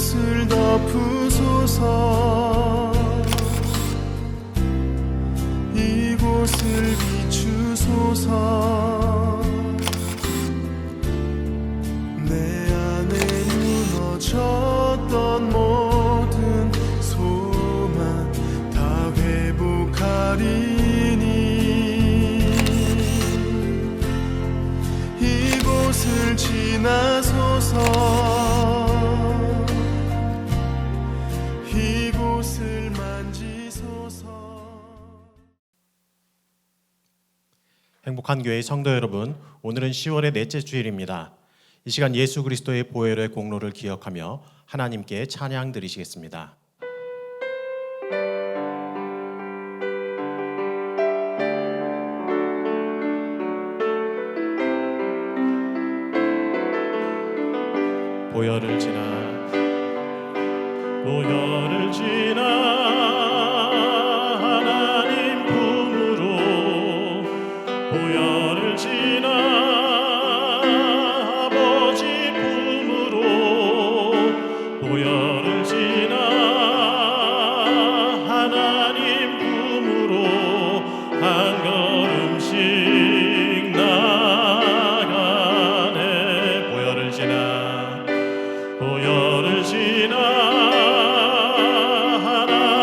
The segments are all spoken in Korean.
이곳을 덮으소서. 이곳을 비추소서. 내 안에 무너졌던 모든 소망 다 회복하리니. 이곳을 지나소서. 이곳을 만지소서. 행복한 교회 성도 여러분, 오늘은 10월의 넷째 주일입니다. 이 시간 예수 그리스도의 보혈의 공로를 기억하며 하나님께 찬양 드리시겠습니다. 보혈을 지나 하나님 품으로, 보혈을 지나 아버지 품으로, 보혈을 지나 하나님 품으로 한 걸음씩 나가네. 보혈을 지나 하나님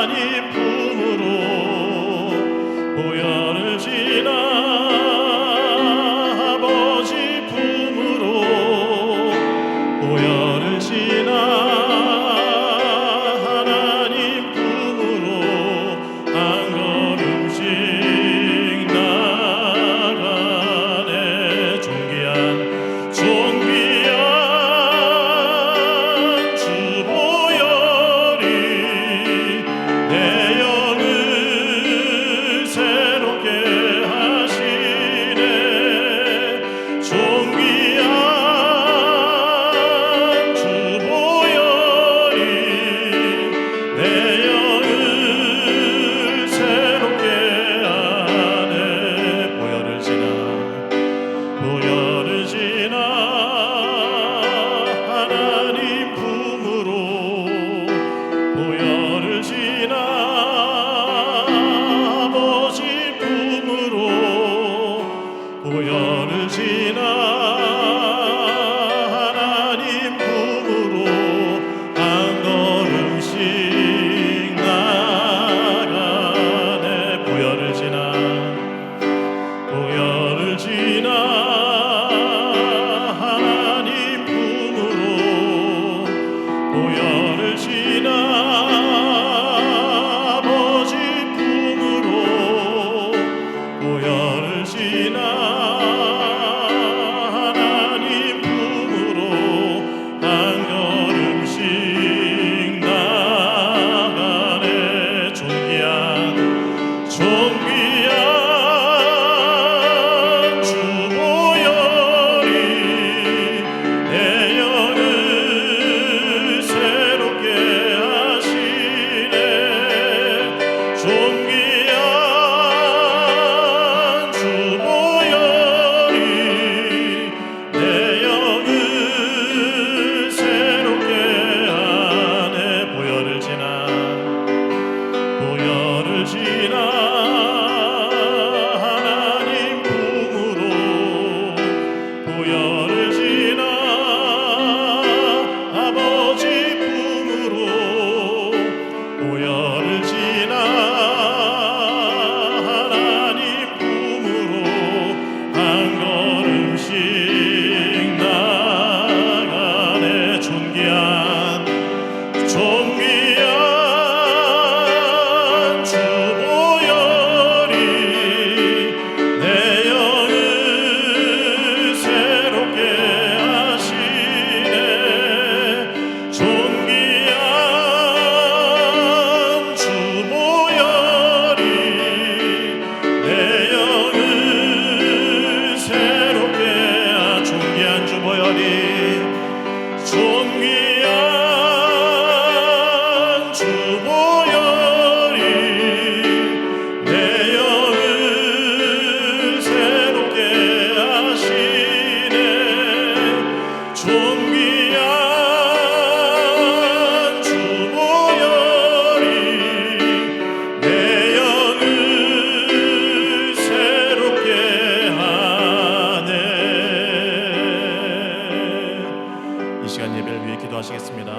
기도하시겠습니다.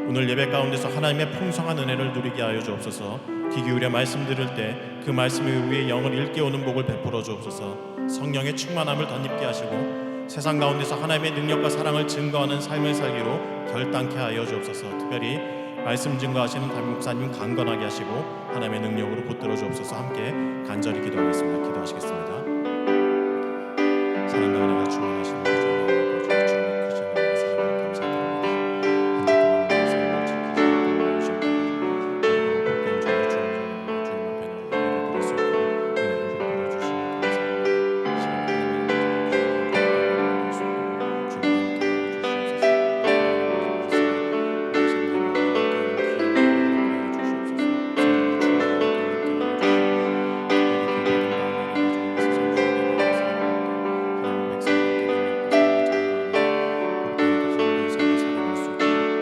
오늘 예배 가운데서 하나님의 풍성한 은혜를 누리게 하여 주옵소서. 귀 기울여 말씀 들을 때 그 말씀에 우리의 영을 일깨우는 복을 베풀어 주옵소서. 성령의 충만함을 덧입게 하시고 세상 가운데서 하나님의 능력과 사랑을 증거하는 삶을 살기로 결단케 하여 주옵소서. 특별히 말씀 증거하시는 담임 목사님 강건하게 하시고 하나님의 능력으로 붙들어 주옵소서. 함께 간절히 기도하겠습니다. 기도하시겠습니다. 사랑과 은혜가 충만하신 우리 주 하나님 아버지, 주님의 크신 은혜와 사랑을 감사드립니다. 한 주간의 말씀을 지키시고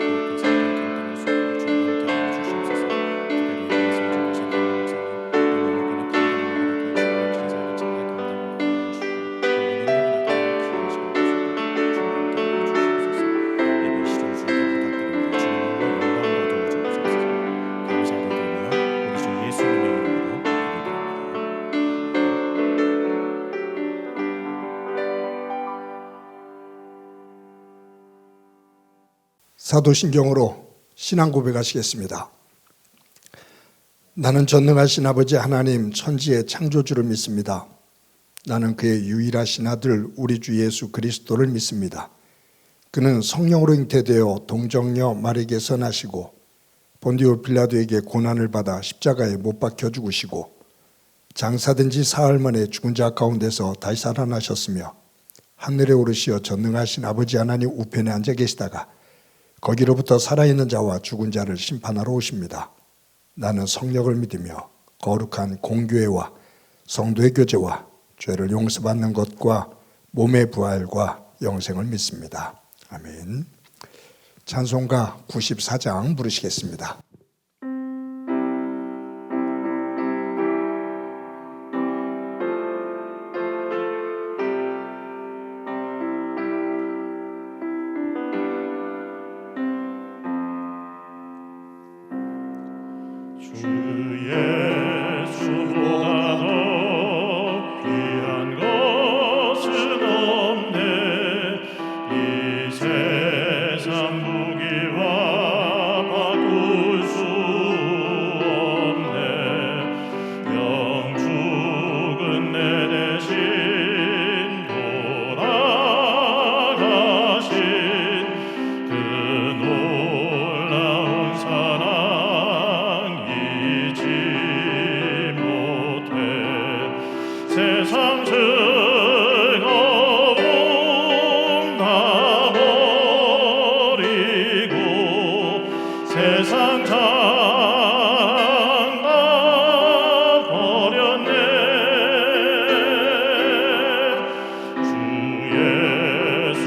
사도신경으로 신앙 고백하시겠습니다. 나는 전능하신 아버지 하나님 천지의 창조주를 믿습니다. 나는 그의 유일하신 아들 우리 주 예수 그리스도를 믿습니다. 그는 성령으로 잉태되어 동정녀 마리에게서 나시고 본디오 빌라도에게 고난을 받아 십자가에 못 박혀 죽으시고 장사된 지 사흘 만에 죽은 자 가운데서 다시 살아나셨으며 하늘에 오르시어 전능하신 아버지 하나님 우편에 앉아 계시다가 거기로부터 살아있는 자와 죽은 자를 심판하러 오십니다. 나는 성령을 믿으며 거룩한 공교회와 성도의 교제와 죄를 용서받는 것과 몸의 부활과 영생을 믿습니다. 아멘. 찬송가 94장 부르시겠습니다. 세상 즐거움 다 버리고 세상 장난 버렸네. 주 예수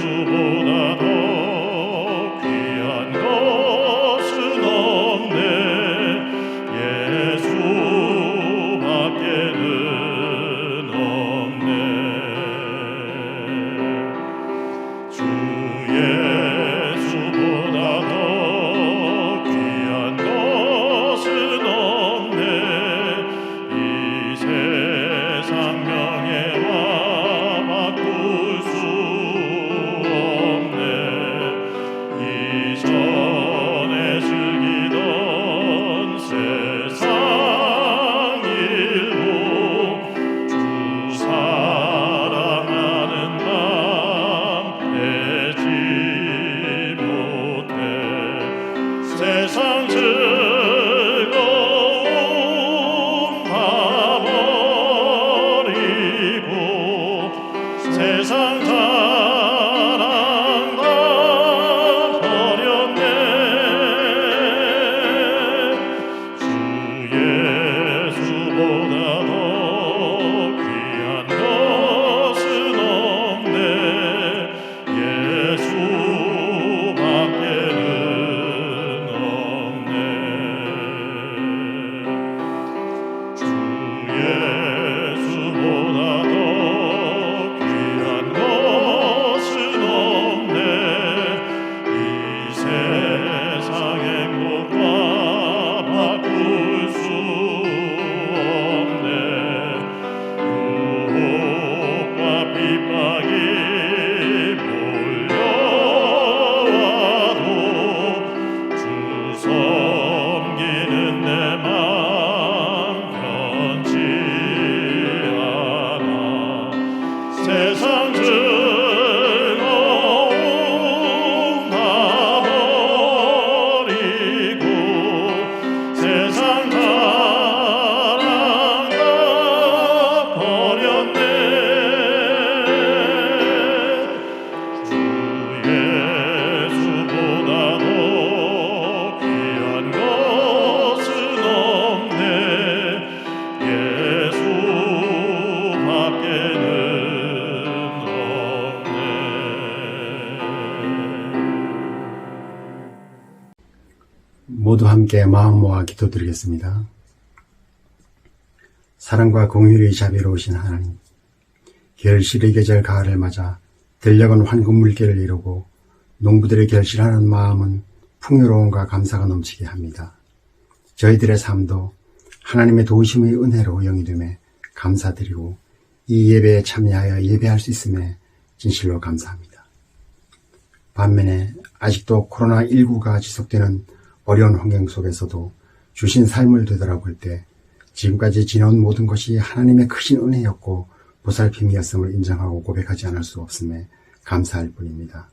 모두 함께 마음 모아 기도드리겠습니다. 사랑과 공의의 자비로우신 하나님, 결실의 계절 가을을 맞아 들녘은 황금 물결을 이루고 농부들의 결실하는 마음은 풍요로움과 감사가 넘치게 합니다. 저희들의 삶도 하나님의 도우심의 은혜로 영이 됨에 감사드리고 이 예배에 참여하여 예배할 수 있음에 진실로 감사합니다. 반면에 아직도 코로나19가 지속되는 어려운 환경 속에서도 주신 삶을 되돌아볼 때 지금까지 지내온 모든 것이 하나님의 크신 은혜였고 보살핌이었음을 인정하고 고백하지 않을 수 없음에 감사할 뿐입니다.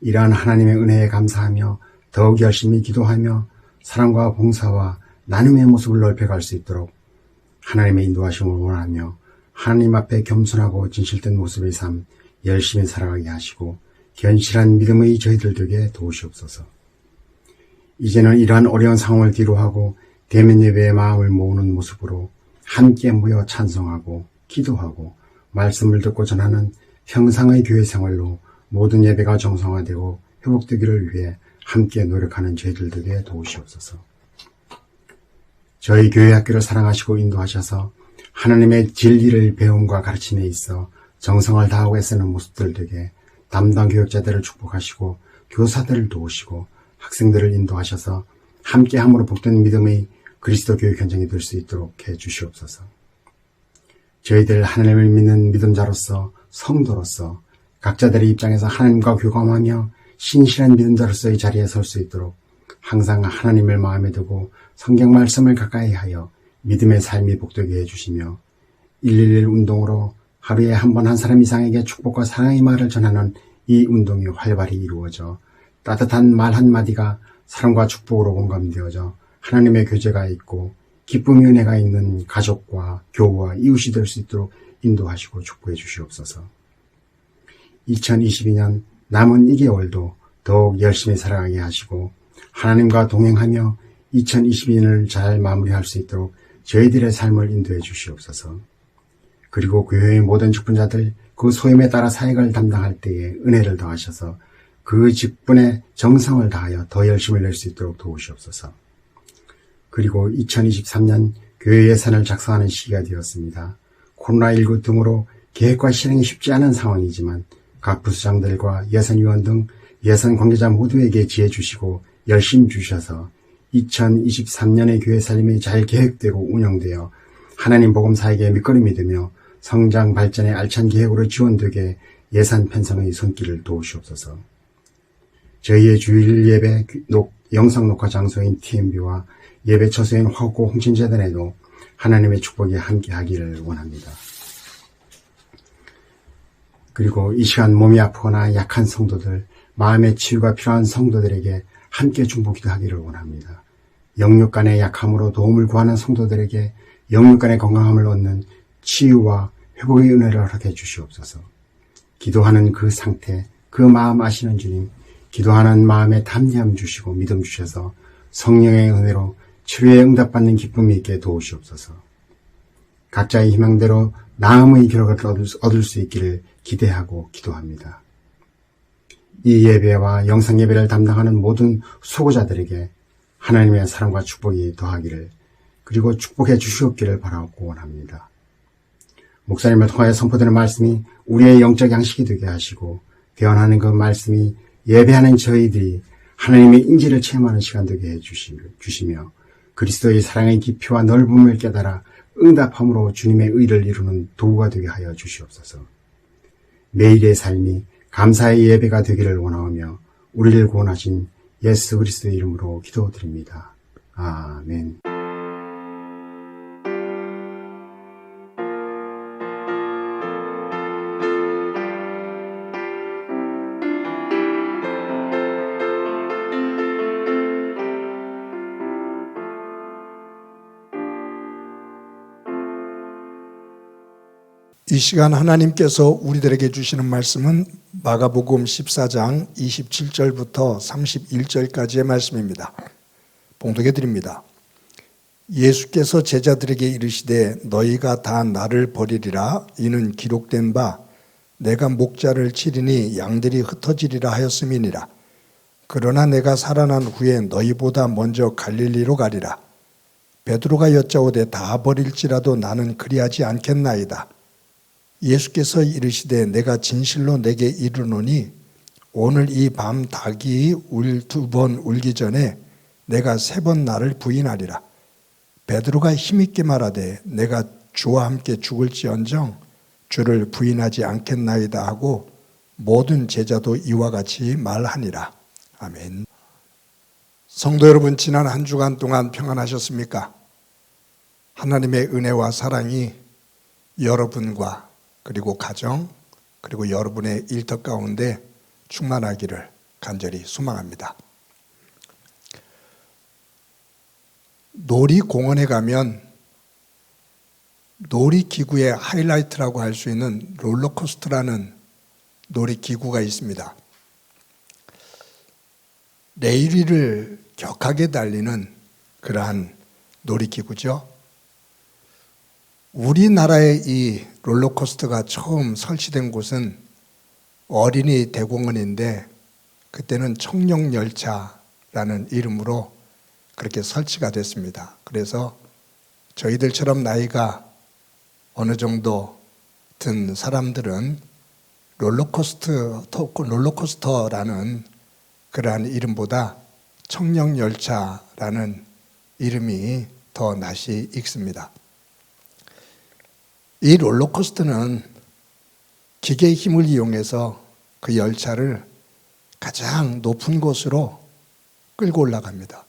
이러한 하나님의 은혜에 감사하며 더욱 열심히 기도하며 사랑과 봉사와 나눔의 모습을 넓혀갈 수 있도록 하나님의 인도하심을 원하며 하나님 앞에 겸손하고 진실된 모습의 삶 열심히 살아가게 하시고 견실한 믿음의 저희들 되게 도우시옵소서. 이제는 이러한 어려운 상황을 뒤로하고 대면 예배의 마음을 모으는 모습으로 함께 모여 찬송하고 기도하고 말씀을 듣고 전하는 평상의 교회 생활로 모든 예배가 정상화되고 회복되기를 위해 함께 노력하는 저희들 되게 도우시옵소서. 저희 교회 학교를 사랑하시고 인도하셔서 하나님의 진리를 배움과 가르침에 있어 정성을 다하고 애쓰는 모습들 되게 담당 교육자들을 축복하시고 교사들을 도우시고 학생들을 인도하셔서 함께함으로 복된 믿음의 그리스도 교육 현장이 될 수 있도록 해 주시옵소서. 저희들 하나님을 믿는 믿음자로서 성도로서 각자들의 입장에서 하나님과 교감하며 신실한 믿음자로서의 자리에 설 수 있도록 항상 하나님을 마음에 두고 성경 말씀을 가까이 하여 믿음의 삶이 복되게 해주시며 111 운동으로 하루에 한 번 한 사람 이상에게 축복과 사랑의 말을 전하는 이 운동이 활발히 이루어져 따뜻한 말 한마디가 사랑과 축복으로 공감되어져 하나님의 교제가 있고 기쁨의 은혜가 있는 가족과 교우와 이웃이 될 수 있도록 인도하시고 축복해 주시옵소서. 2022년 남은 2개월도 더욱 열심히 살아가게 하시고 하나님과 동행하며 2022년을 잘 마무리할 수 있도록 저희들의 삶을 인도해 주시옵소서. 그리고 교회의 모든 직분자들 그 소임에 따라 사역을 담당할 때에 은혜를 더하셔서 그 직분의 정성을 다하여 더 열심을 낼 수 있도록 도우시옵소서. 그리고 2023년 교회 예산을 작성하는 시기가 되었습니다. 코로나19 등으로 계획과 실행이 쉽지 않은 상황이지만 각 부수장들과 예산위원 등 예산 관계자 모두에게 지혜 주시고 열심 주셔서 2023년의 교회 살림이 잘 계획되고 운영되어 하나님 복음 사역의 밑거름이 되며 성장 발전의 알찬 계획으로 지원되게 예산 편성의 손길을 도우시옵소서. 저희의 주일 예배 영상 녹화 장소인 TMB와 예배 처소인 화곡 홍신재단에도 하나님의 축복이 함께하기를 원합니다. 그리고 이 시간 몸이 아프거나 약한 성도들, 마음의 치유가 필요한 성도들에게 함께 중보기도 하기를 원합니다. 영육 간의 약함으로 도움을 구하는 성도들에게 영육 간의 건강함을 얻는 치유와 회복의 은혜를 허락해 주시옵소서. 기도하는 그 상태, 그 마음 아시는 주님, 기도하는 마음에 담대함 주시고 믿음 주셔서 성령의 은혜로 치료에 응답받는 기쁨이 있게 도우시옵소서. 각자의 희망대로 나음의 기록을 얻을 수 있기를 기대하고 기도합니다. 이 예배와 영상 예배를 담당하는 모든 수고자들에게 하나님의 사랑과 축복이 더하기를 그리고 축복해 주시옵기를 바라고 원합니다. 목사님을 통하여 선포되는 말씀이 우리의 영적 양식이 되게 하시고 대언하는 그 말씀이 예배하는 저희들이 하나님의 인지를 체험하는 시간 되게 해 주시며 그리스도의 사랑의 깊이와 넓음을 깨달아 응답함으로 주님의 의를 이루는 도구가 되게 하여 주시옵소서. 매일의 삶이 감사의 예배가 되기를 원하오며 우리를 구원하신 예수 그리스도의 이름으로 기도드립니다. 아멘. 이 시간 하나님께서 우리들에게 주시는 말씀은 마가복음 14장 27절부터 31절까지의 말씀입니다. 봉독해 드립니다. 예수께서 제자들에게 이르시되 너희가 다 나를 버리리라. 이는 기록된 바 내가 목자를 치리니 양들이 흩어지리라 하였음이니라. 그러나 내가 살아난 후에 너희보다 먼저 갈릴리로 가리라. 베드로가 여짜오되 다 버릴지라도 나는 그리하지 않겠나이다. 예수께서 이르시되 내가 진실로 내게 이르노니 오늘 이 밤 닭이 2번 울기 전에 내가 3번 나를 부인하리라. 베드로가 힘있게 말하되 내가 주와 함께 죽을지언정 주를 부인하지 않겠나이다 하고 모든 제자도 이와 같이 말하니라. 아멘. 성도 여러분, 지난 한 주간 동안 평안하셨습니까? 하나님의 은혜와 사랑이 여러분과 그리고 가정 그리고 여러분의 일터 가운데 충만하기를 간절히 소망합니다. 놀이공원에 가면 놀이기구의 하이라이트라고 할 수 있는 롤러코스터라는 놀이기구가 있습니다. 레일 위를 격하게 달리는 그러한 놀이기구죠. 우리나라의 이 롤러코스터가 처음 설치된 곳은 어린이 대공원인데 그때는 청룡열차라는 이름으로 그렇게 설치가 됐습니다. 그래서 저희들처럼 나이가 어느 정도 든 사람들은 롤러코스터라는 그러한 이름보다 청룡열차라는 이름이 더 낯이 익습니다. 이 롤러코스터는 기계의 힘을 이용해서 그 열차를 가장 높은 곳으로 끌고 올라갑니다.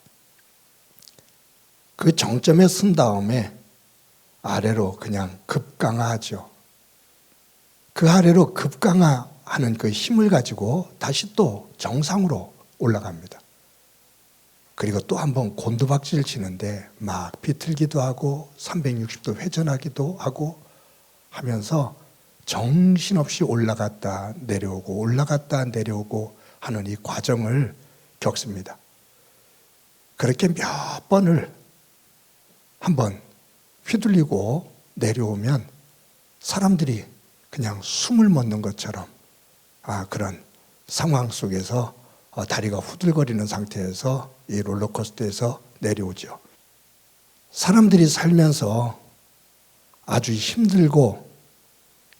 그 정점에 쓴 다음에 아래로 그냥 급강하죠. 그 아래로 급강하는 그 힘을 가지고 다시 또 정상으로 올라갑니다. 그리고 또 한번 곤두박질 치는데 막 비틀기도 하고 360도 회전하기도 하고 하면서 정신없이 올라갔다 내려오고 하는 이 과정을 겪습니다. 그렇게 몇 번을 한번 휘둘리고 내려오면 사람들이 그냥 숨을 멎는 것처럼 그런 상황 속에서 다리가 후들거리는 상태에서 이 롤러코스터에서 내려오죠. 사람들이 살면서 아주 힘들고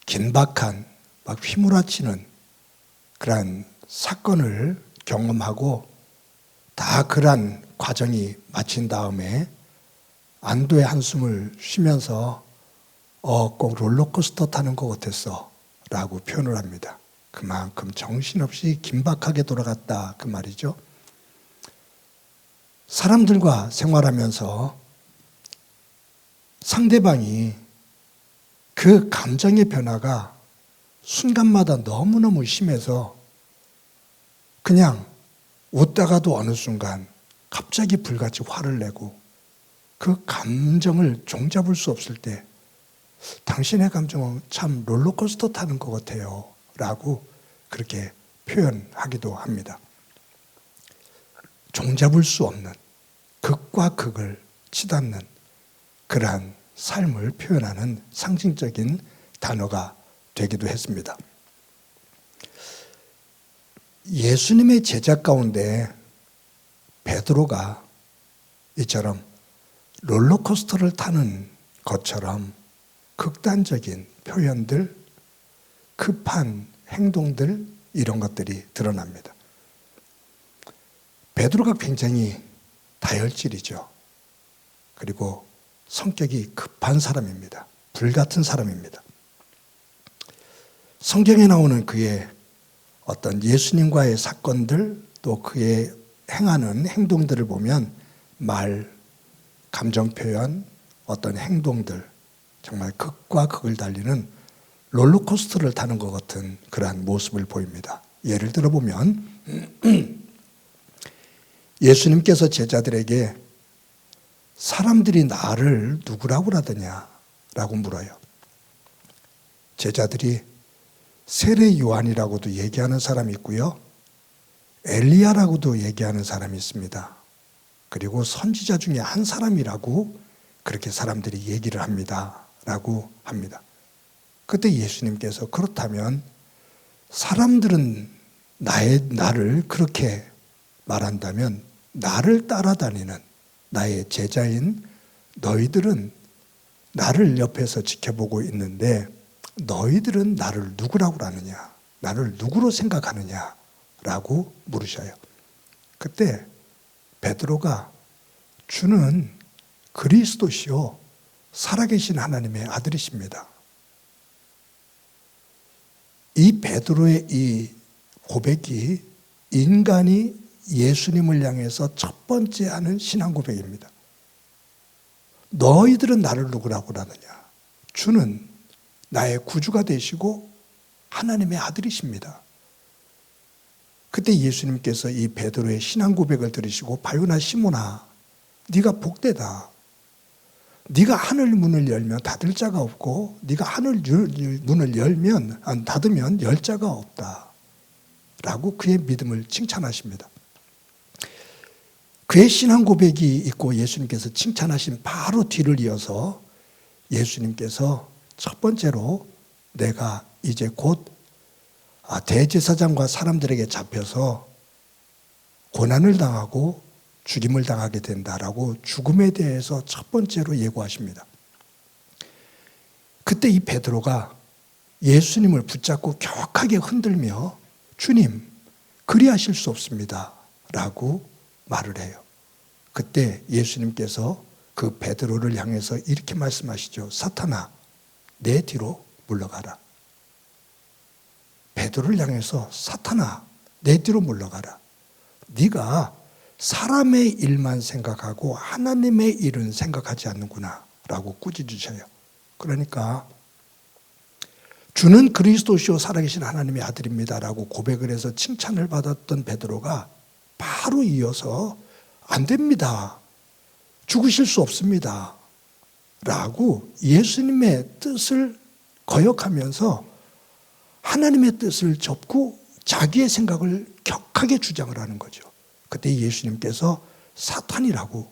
긴박한 막 휘몰아치는 그러한 사건을 경험하고 다 그러한 과정이 마친 다음에 안도의 한숨을 쉬면서 꼭 롤러코스터 타는 것 같았어 라고 표현을 합니다. 그만큼 정신없이 긴박하게 돌아갔다 그 말이죠. 사람들과 생활하면서 상대방이 그 감정의 변화가 순간마다 너무너무 심해서 그냥 웃다가도 어느 순간 갑자기 불같이 화를 내고 그 감정을 종잡을 수 없을 때 당신의 감정은 참 롤러코스터 타는 것 같아요 라고 그렇게 표현하기도 합니다. 종잡을 수 없는 극과 극을 치닫는 그러한 삶을 표현하는 상징적인 단어가 되기도 했습니다. 예수님의 제자 가운데 베드로가 이처럼 롤러코스터를 타는 것처럼 극단적인 표현들, 급한 행동들 이런 것들이 드러납니다. 베드로가 굉장히 다혈질이죠. 그리고 성격이 급한 사람입니다. 불같은 사람입니다. 성경에 나오는 그의 어떤 예수님과의 사건들 또 그의 행하는 행동들을 보면 말, 감정 표현, 어떤 행동들 정말 극과 극을 달리는 롤러코스터를 타는 것 같은 그러한 모습을 보입니다. 예를 들어 보면 예수님께서 제자들에게 사람들이 나를 누구라고 그러더냐 라고 물어요. 제자들이 세례 요한이라고도 얘기하는 사람이 있고요. 엘리야라고도 얘기하는 사람이 있습니다. 그리고 선지자 중에 한 사람이라고 그렇게 사람들이 얘기를 합니다. 라고 합니다. 그때 예수님께서 그렇다면 사람들은 나를 그렇게 말한다면 나를 따라다니는 나의 제자인 너희들은 나를 옆에서 지켜보고 있는데 너희들은 나를 누구라고 하느냐? 나를 누구로 생각하느냐? 라고 물으셔요. 그때 베드로가 주는 그리스도시요 살아계신 하나님의 아들이십니다. 이 베드로의 이 고백이 인간이 예수님을 향해서 첫 번째 하는 신앙 고백입니다. 너희들은 나를 누구라고 하느냐? 주는 나의 구주가 되시고 하나님의 아들이십니다. 그때 예수님께서 이 베드로의 신앙 고백을 들으시고 바요나 시몬아 네가 복되다. 네가 하늘 문을 열면 닫을 자가 없고 네가 하늘 문을 열면 닫으면 열 자가 없다. 라고 그의 믿음을 칭찬하십니다. 그의 신앙 고백이 있고 예수님께서 칭찬하신 바로 뒤를 이어서 예수님께서 첫 번째로 내가 이제 곧 대제사장과 사람들에게 잡혀서 고난을 당하고 죽임을 당하게 된다라고 죽음에 대해서 첫 번째로 예고하십니다. 그때 이 베드로가 예수님을 붙잡고 격하게 흔들며 주님, 그리하실 수 없습니다. 라고 말을 해요. 그때 예수님께서 그 베드로를 향해서 이렇게 말씀하시죠. 사탄아, 내 뒤로 물러가라. 베드로를 향해서 사탄아, 내 뒤로 물러가라. 네가 사람의 일만 생각하고 하나님의 일은 생각하지 않는구나 라고 꾸짖으셔요. 그러니까 주는 그리스도시요 살아계신 하나님의 아들입니다 라고 고백을 해서 칭찬을 받았던 베드로가 바로 이어서 안 됩니다. 죽으실 수 없습니다. 라고 예수님의 뜻을 거역하면서 하나님의 뜻을 접고 자기의 생각을 격하게 주장을 하는 거죠. 그때 예수님께서 사탄이라고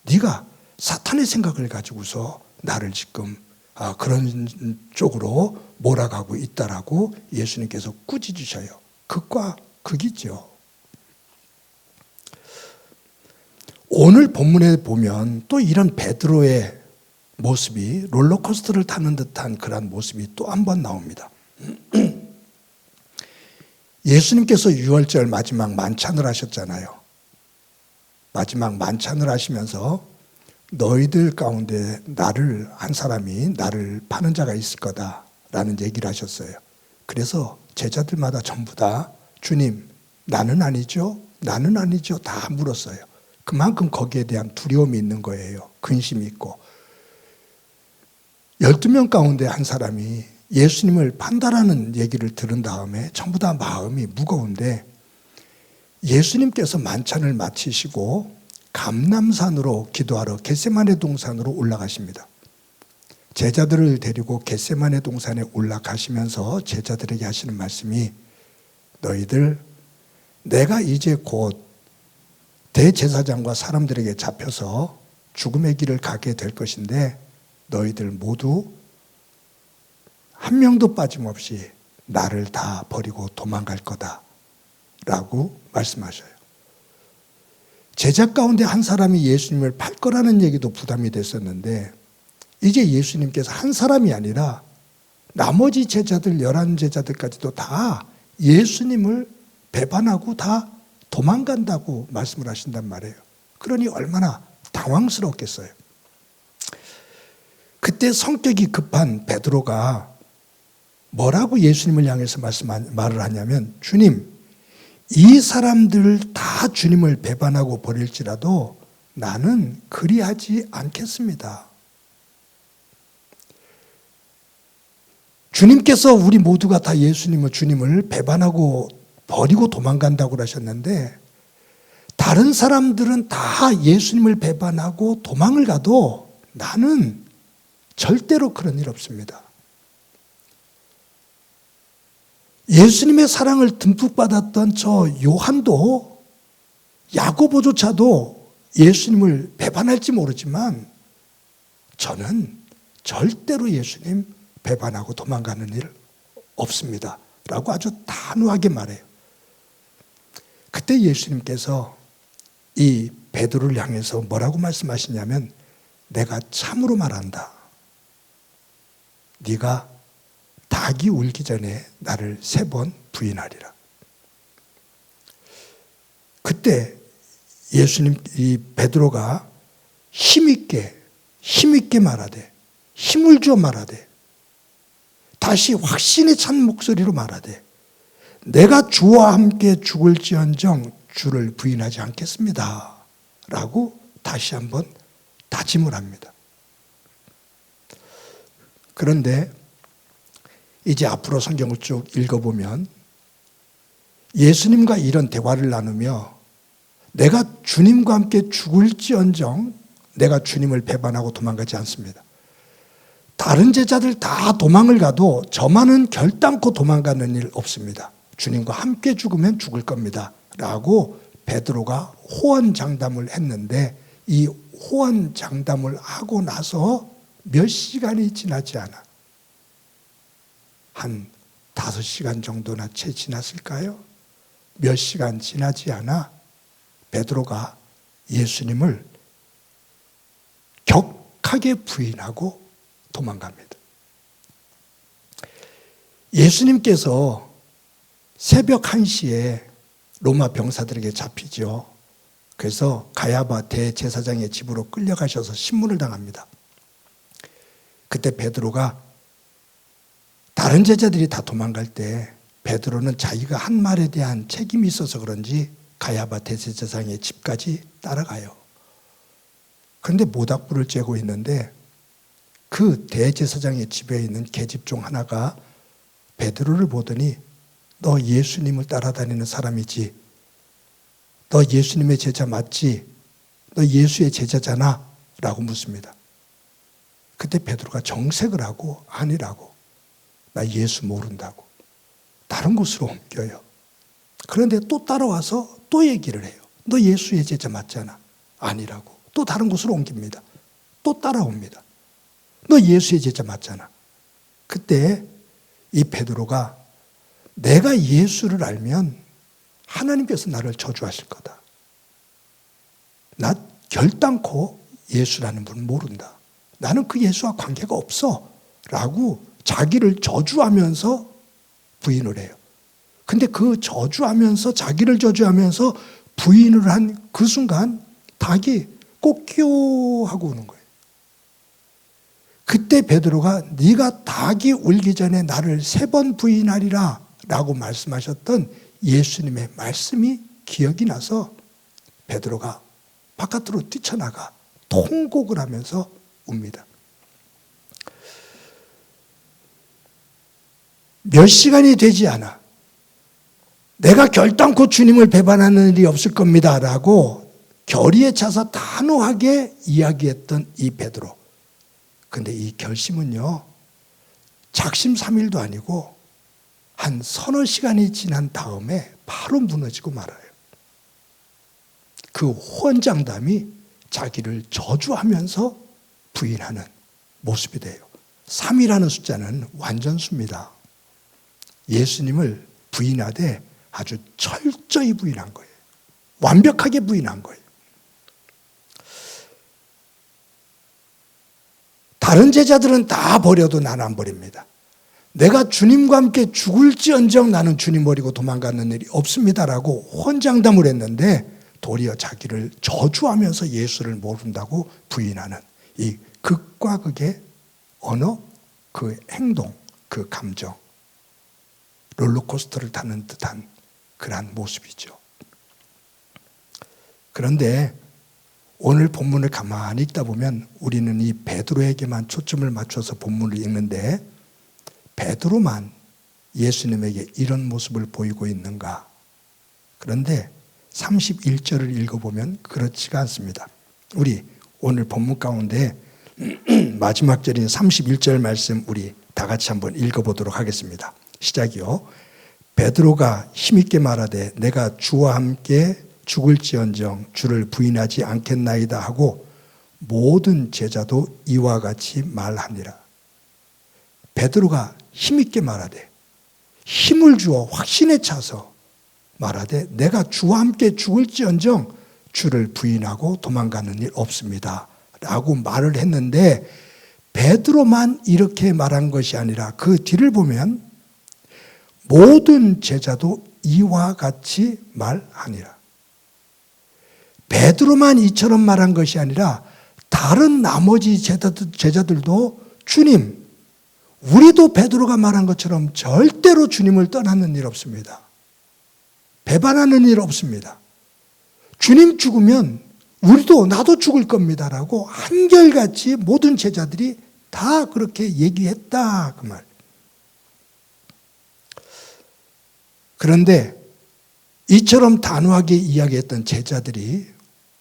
네가 사탄의 생각을 가지고서 나를 지금 그런 쪽으로 몰아가고 있다라고 예수님께서 꾸짖으셔요. 극과 극이죠. 오늘 본문에 보면 또 이런 베드로의 모습이 롤러코스터를 타는 듯한 그런 모습이 또 한 번 나옵니다. 예수님께서 유월절 마지막 만찬을 하셨잖아요. 마지막 만찬을 하시면서 너희들 가운데 한 사람이 나를 파는 자가 있을 거다라는 얘기를 하셨어요. 그래서 제자들마다 전부 다 주님, 나는 아니죠? 나는 아니죠? 다 물었어요. 그만큼 거기에 대한 두려움이 있는 거예요. 근심이 있고. 12명 가운데 한 사람이 예수님을 판다라는 얘기를 들은 다음에 전부 다 마음이 무거운데 예수님께서 만찬을 마치시고 감람산으로 기도하러 겟세마네 동산으로 올라가십니다. 제자들을 데리고 겟세마네 동산에 올라가시면서 제자들에게 하시는 말씀이 너희들 내가 이제 곧 대제사장과 사람들에게 잡혀서 죽음의 길을 가게 될 것인데 너희들 모두 한 명도 빠짐없이 나를 다 버리고 도망갈 거다 라고 말씀하셔요. 제자 가운데 한 사람이 예수님을 팔 거라는 얘기도 부담이 됐었는데 이제 예수님께서 한 사람이 아니라 나머지 제자들 11제자들까지도 다 예수님을 배반하고 다 도망간다고 말씀을 하신단 말이에요. 그러니 얼마나 당황스럽겠어요. 그때 성격이 급한 베드로가 뭐라고 예수님을 향해서 말을 하냐면 주님, 이 사람들 다 주님을 배반하고 버릴지라도 나는 그리하지 않겠습니다. 주님께서 우리 모두가 다 주님을 배반하고 버리고 도망간다고 하셨는데 다른 사람들은 다 예수님을 배반하고 도망을 가도 나는 절대로 그런 일 없습니다. 예수님의 사랑을 듬뿍 받았던 저 요한도 야고보조차도 예수님을 배반할지 모르지만 저는 절대로 예수님 배반하고 도망가는 일 없습니다. 라고 아주 단호하게 말해요. 그때 그때 예수님께서 이 베드로를 향해서 뭐라고 말씀하시냐면 내가 참으로 말한다. 네가 닭이 울기 전에 나를 3번 부인하리라. 그때 예수님 이 베드로가 힘있게 말하되 힘을 주어 말하되 다시 확신에 찬 목소리로 말하되 내가 주와 함께 죽을지언정 주를 부인하지 않겠습니다. 라고 다시 한번 다짐을 합니다. 그런데 이제 앞으로 성경을 쭉 읽어보면 예수님과 이런 대화를 나누며 내가 주님과 함께 죽을지언정 내가 주님을 배반하고 도망가지 않습니다. 다른 제자들 다 도망을 가도 저만은 결단코 도망가는 일 없습니다. 주님과 함께 죽으면 죽을 겁니다. 라고 베드로가 호언장담을 했는데 이 호언장담을 하고 나서 몇 시간이 지나지 않아 한 5시간 정도나 채 지났을까요? 몇 시간 지나지 않아 베드로가 예수님을 격하게 부인하고 도망갑니다. 예수님께서 새벽 1시에 로마 병사들에게 잡히죠. 그래서 가야바 대제사장의 집으로 끌려가셔서 신문을 당합니다. 그때 베드로가 다른 제자들이 다 도망갈 때 베드로는 자기가 한 말에 대한 책임이 있어서 그런지 가야바 대제사장의 집까지 따라가요. 그런데 모닥불을 쬐고 있는데 그 대제사장의 집에 있는 계집 중 하나가 베드로를 보더니 너 예수님을 따라다니는 사람이지? 너 예수님의 제자 맞지? 너 예수의 제자잖아? 라고 묻습니다. 그때 베드로가 정색을 하고 아니라고. 나 예수 모른다고. 다른 곳으로 옮겨요. 그런데 또 따라와서 또 얘기를 해요. 너 예수의 제자 맞잖아. 아니라고. 또 다른 곳으로 옮깁니다. 또 따라옵니다. 너 예수의 제자 맞잖아. 그때 이 베드로가 내가 예수를 알면 하나님께서 나를 저주하실 거다. 나 결단코 예수라는 분은 모른다. 나는 그 예수와 관계가 없어. 라고 자기를 저주하면서 부인을 해요. 근데 그 저주하면서 자기를 저주하면서 부인을 한 그 순간 닭이 꼬끼오 하고 우는 거예요. 그때 베드로가 네가 닭이 울기 전에 나를 3번 부인하리라 라고 말씀하셨던 예수님의 말씀이 기억이 나서 베드로가 바깥으로 뛰쳐나가 통곡을 하면서 웁니다. 몇 시간이 되지 않아 내가 결단코 주님을 배반하는 일이 없을 겁니다 라고 결의에 차서 단호하게 이야기했던 이 베드로. 근데 이 결심은요 작심삼일도 아니고 한 서너 시간이 지난 다음에 바로 무너지고 말아요. 그 호언장담이 자기를 저주하면서 부인하는 모습이 돼요. 3이라는 숫자는 완전수입니다. 예수님을 부인하되 아주 철저히 부인한 거예요. 완벽하게 부인한 거예요. 다른 제자들은 다 버려도 나는 안 버립니다. 내가 주님과 함께 죽을지언정 나는 주님 버리고 도망가는 일이 없습니다라고 혼장담을 했는데 도리어 자기를 저주하면서 예수를 모른다고 부인하는 이 극과 극의 언어, 그 행동, 그 감정, 롤러코스터를 타는 듯한 그러한 모습이죠. 그런데 오늘 본문을 가만히 읽다 보면 우리는 이 베드로에게만 초점을 맞춰서 본문을 읽는데 베드로만 예수님에게 이런 모습을 보이고 있는가? 그런데 31절을 읽어보면 그렇지가 않습니다. 우리 오늘 본문 가운데 마지막 절인 31절 말씀 우리 다 같이 한번 읽어보도록 하겠습니다. 시작이요. 베드로가 힘있게 말하되 내가 주와 함께 죽을지언정 주를 부인하지 않겠나이다 하고 모든 제자도 이와 같이 말하니라. 베드로가 힘있게 말하되 힘을 주어 확신에 차서 말하되 내가 주와 함께 죽을지언정 주를 부인하고 도망가는 일 없습니다 라고 말을 했는데, 베드로만 이렇게 말한 것이 아니라 그 뒤를 보면 모든 제자도 이와 같이 말하니라. 베드로만 이처럼 말한 것이 아니라 다른 나머지 제자들도 주님, 우리도 베드로가 말한 것처럼 절대로 주님을 떠나는 일 없습니다. 배반하는 일 없습니다. 주님 죽으면 우리도 나도 죽을 겁니다라고 한결같이 모든 제자들이 다 그렇게 얘기했다 그 말. 그런데 이처럼 단호하게 이야기했던 제자들이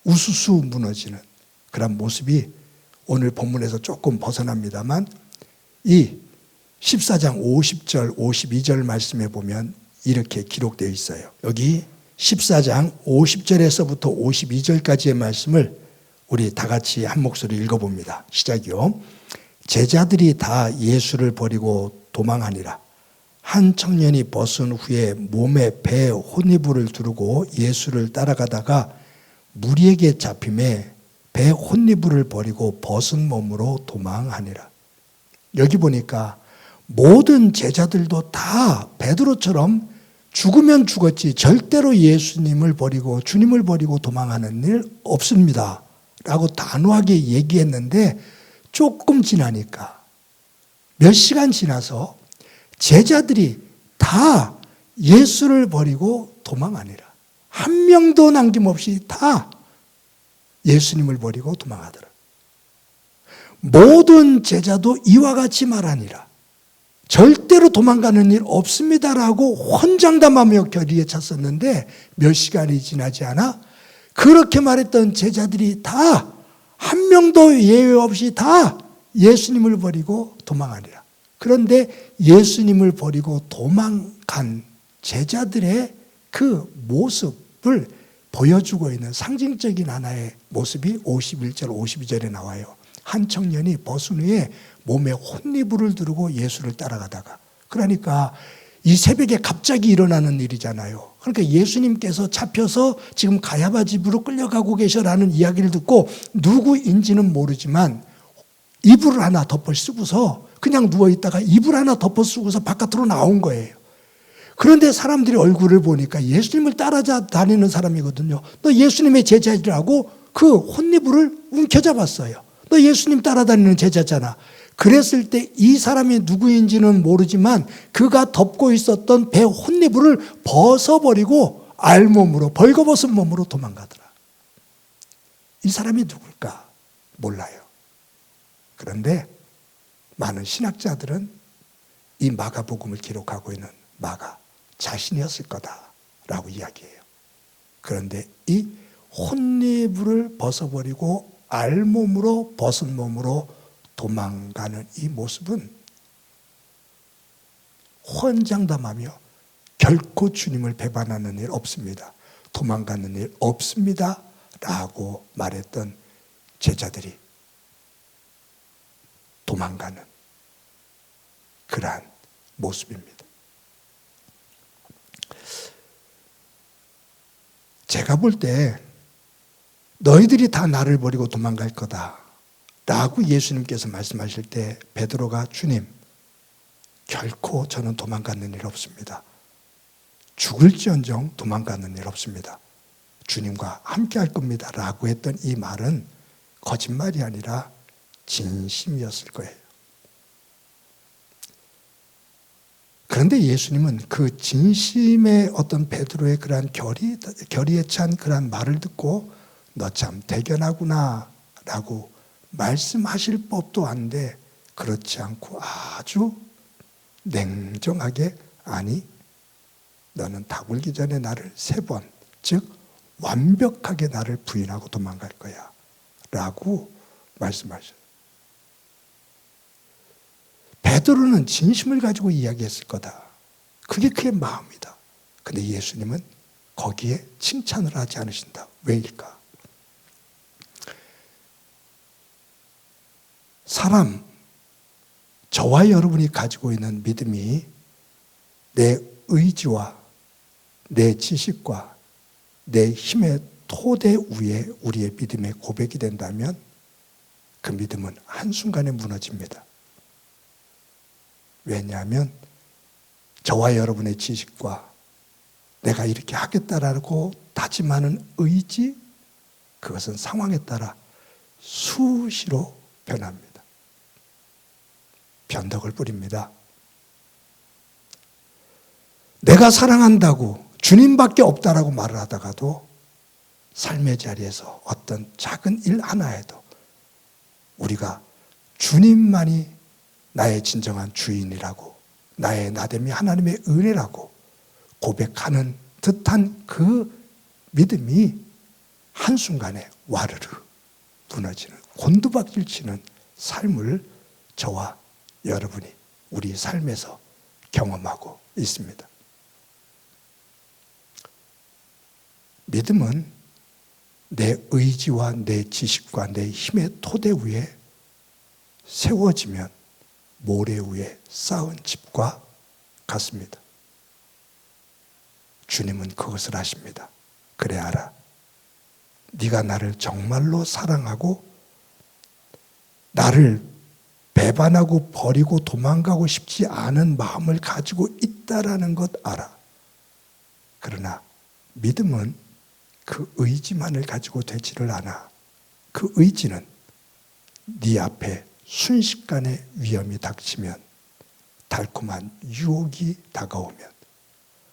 우수수 무너지는 그런 모습이 오늘 본문에서 조금 벗어납니다만, 이 14장 50절 52절 말씀에 보면 이렇게 기록되어 있어요. 여기 14장 50절에서부터 52절까지의 말씀을 우리 다 같이 한 목소리 읽어봅니다. 시작이요. 제자들이 다 예수를 버리고 도망하니라. 한 청년이 벗은 후에 몸에 배에 혼이불을 두르고 예수를 따라가다가 무리에게 잡힘에 배에 혼이불을 버리고 벗은 몸으로 도망하니라. 여기 보니까 모든 제자들도 다 베드로처럼 죽으면 죽었지 절대로 예수님을 버리고 주님을 버리고 도망하는 일 없습니다 라고 단호하게 얘기했는데, 조금 지나니까 몇 시간 지나서 제자들이 다 예수를 버리고 도망하니라. 한 명도 남김없이 다 예수님을 버리고 도망하더라. 모든 제자도 이와 같이 말하니라. 절대로 도망가는 일 없습니다라고 헌장담하며 결의에 찼었는데, 몇 시간이 지나지 않아 그렇게 말했던 제자들이 다 한 명도 예외 없이 다 예수님을 버리고 도망하니라. 그런데 예수님을 버리고 도망간 제자들의 그 모습을 보여주고 있는 상징적인 하나의 모습이 51절 52절에 나와요. 한 청년이 벗은 후에 몸에 혼이불을 두르고 예수를 따라가다가, 그러니까 이 새벽에 갑자기 일어나는 일이잖아요. 그러니까 예수님께서 잡혀서 지금 가야바 집으로 끌려가고 계셔라는 이야기를 듣고 누구인지는 모르지만 이불을 하나 덮어 쓰고서 그냥 누워있다가 이불 하나 덮어 쓰고서 바깥으로 나온 거예요. 그런데 사람들이 얼굴을 보니까 예수님을 따라다니는 사람이거든요. 너 예수님의 제자라고 그 혼이불을 움켜잡았어요. 너 예수님 따라다니는 제자잖아. 그랬을 때 이 사람이 누구인지는 모르지만 그가 덮고 있었던 배 혼이불을 벗어버리고 알몸으로, 벌거벗은 몸으로 도망가더라. 이 사람이 누굴까? 몰라요. 그런데 많은 신학자들은 이 마가복음을 기록하고 있는 마가 자신이었을 거다라고 이야기해요. 그런데 이 혼이불을 벗어버리고 알몸으로 벗은 몸으로 도망가는 이 모습은 헌장담하며 결코 주님을 배반하는 일 없습니다, 도망가는 일 없습니다 라고 말했던 제자들이 도망가는 그러한 모습입니다. 제가 볼 때 너희들이 다 나를 버리고 도망갈 거다 라고 예수님께서 말씀하실 때 베드로가 주님, 결코 저는 도망가는 일 없습니다. 죽을지언정 도망가는 일 없습니다. 주님과 함께 할 겁니다 라고 했던 이 말은 거짓말이 아니라 진심이었을 거예요. 그런데 예수님은 그 진심의 어떤 베드로의 그러한 결의에 찬 그러한 말을 듣고 너 참 대견하구나 라고 말씀하실 법도 한데, 그렇지 않고 아주 냉정하게 아니 너는 다 굴기 전에 나를 3번, 즉 완벽하게 나를 부인하고 도망갈 거야 라고 말씀하셔요. 베드로는 진심을 가지고 이야기했을 거다. 그게 그의 마음이다. 근데 예수님은 거기에 칭찬을 하지 않으신다. 왜일까? 사람, 저와 여러분이 가지고 있는 믿음이 내 의지와 내 지식과 내 힘의 토대 위에 우리의 믿음의 고백이 된다면 그 믿음은 한순간에 무너집니다. 왜냐하면 저와 여러분의 지식과 내가 이렇게 하겠다라고 다짐하는 의지, 그것은 상황에 따라 수시로 변합니다. 변덕을 부립니다. 내가 사랑한다고 주님밖에 없다라고 말을 하다가도 삶의 자리에서 어떤 작은 일 하나에도 우리가 주님만이 나의 진정한 주인이라고, 나의 나됨이 하나님의 은혜라고 고백하는 듯한 그 믿음이 한순간에 와르르 무너지는, 곤두박질 치는 삶을 저와 여러분이 우리 삶에서 경험하고 있습니다. 믿음은 내 의지와 내 지식과 내 힘의 토대 위에 세워지면 모래 위에 쌓은 집과 같습니다. 주님은 그것을 아십니다. 그래 알아. 네가 나를 정말로 사랑하고 나를 배반하고 버리고 도망가고 싶지 않은 마음을 가지고 있다라는 것 알아. 그러나 믿음은 그 의지만을 가지고 되지를 않아. 그 의지는 네 앞에 순식간에 위험이 닥치면, 달콤한 유혹이 다가오면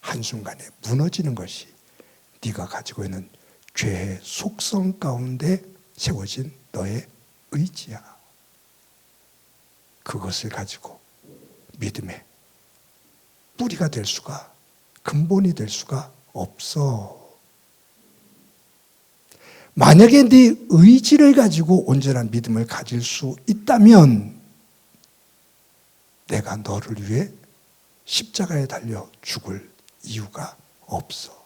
한순간에 무너지는 것이 네가 가지고 있는 죄의 속성 가운데 세워진 너의 의지야. 그것을 가지고 믿음의 뿌리가 될 수가, 근본이 될 수가 없어. 만약에 네 의지를 가지고 온전한 믿음을 가질 수 있다면 내가 너를 위해 십자가에 달려 죽을 이유가 없어.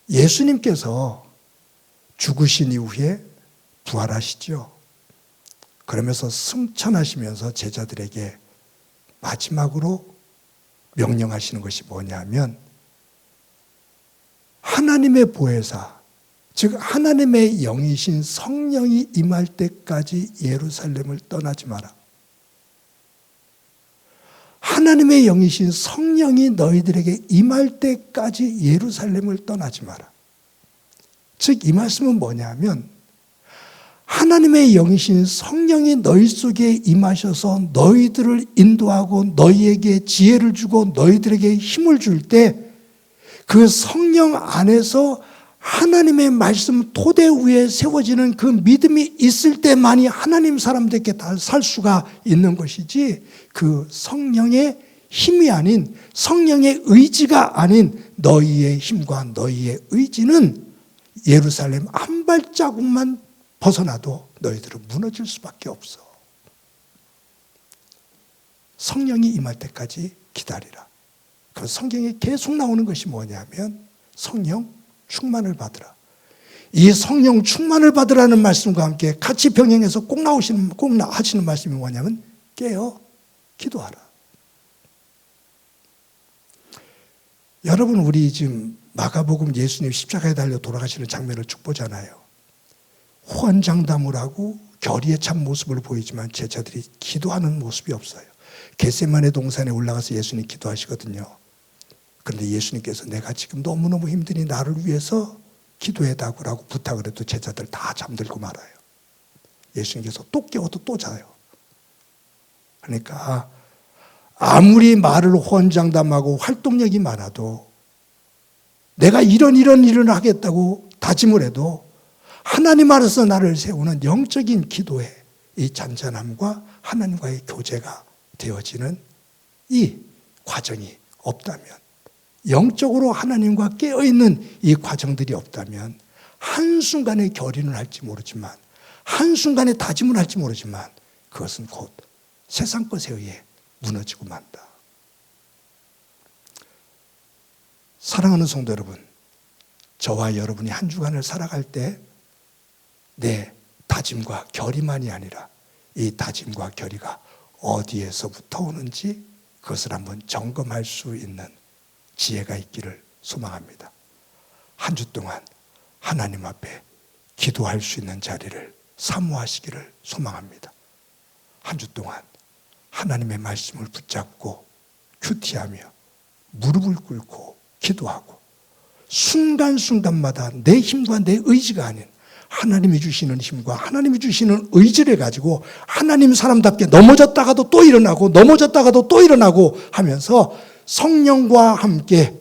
예수님께서 죽으신 이후에 부활하시죠. 그러면서 승천하시면서 제자들에게 마지막으로 명령하시는 것이 뭐냐면 하나님의 보혜사, 즉 하나님의 영이신 성령이 임할 때까지 예루살렘을 떠나지 마라. 하나님의 영이신 성령이 너희들에게 임할 때까지 예루살렘을 떠나지 마라. 즉 이 말씀은 뭐냐면 하나님의 영이신 성령이 너희 속에 임하셔서 너희들을 인도하고 너희에게 지혜를 주고 너희들에게 힘을 줄 때 그 성령 안에서 하나님의 말씀 토대 위에 세워지는 그 믿음이 있을 때만이 하나님 사람들께 다 살 수가 있는 것이지, 그 성령의 힘이 아닌, 성령의 의지가 아닌 너희의 힘과 너희의 의지는 예루살렘 한 발자국만 벗어나도 너희들은 무너질 수밖에 없어. 성령이 임할 때까지 기다리라. 그 성경에 계속 나오는 것이 뭐냐면 성령 충만을 받으라. 이 성령 충만을 받으라는 말씀과 함께 같이 병행해서 꼭 하시는 말씀이 뭐냐면 깨어 기도하라. 여러분, 우리 지금 마가복음 예수님 십자가에 달려 돌아가시는 장면을 쭉 보잖아요. 호언장담을 하고 결의에 찬 모습을 보이지만 제자들이 기도하는 모습이 없어요. 겟세마네 동산에 올라가서 예수님 기도하시거든요. 그런데 예수님께서 내가 지금 너무너무 힘드니 나를 위해서 기도해달라고 부탁을 해도 제자들 다 잠들고 말아요. 예수님께서 또 깨워도 또 자요. 그러니까 아무리 말을 호언장담하고 활동력이 많아도 내가 이런 일을 하겠다고 다짐을 해도 하나님 안에서 나를 세우는 영적인 기도의 이 잔잔함과 하나님과의 교제가 되어지는 이 과정이 없다면, 영적으로 하나님과 깨어있는 이 과정들이 없다면 한순간에 결의는 할지 모르지만, 한순간에 다짐을 할지 모르지만 그것은 곧 세상 것에 의해 무너지고 만다. 사랑하는 성도 여러분, 저와 여러분이 한 주간을 살아갈 때 내 다짐과 결의만이 아니라 이 다짐과 결의가 어디에서부터 오는지 그것을 한번 점검할 수 있는 지혜가 있기를 소망합니다. 한 주 동안 하나님 앞에 기도할 수 있는 자리를 사모하시기를 소망합니다. 한 주 동안 하나님의 말씀을 붙잡고 큐티하며 무릎을 꿇고 기도하고 순간순간마다 내 힘과 내 의지가 아닌 하나님이 주시는 힘과 하나님이 주시는 의지를 가지고 하나님 사람답게 넘어졌다가도 또 일어나고 넘어졌다가도 또 일어나고 하면서 성령과 함께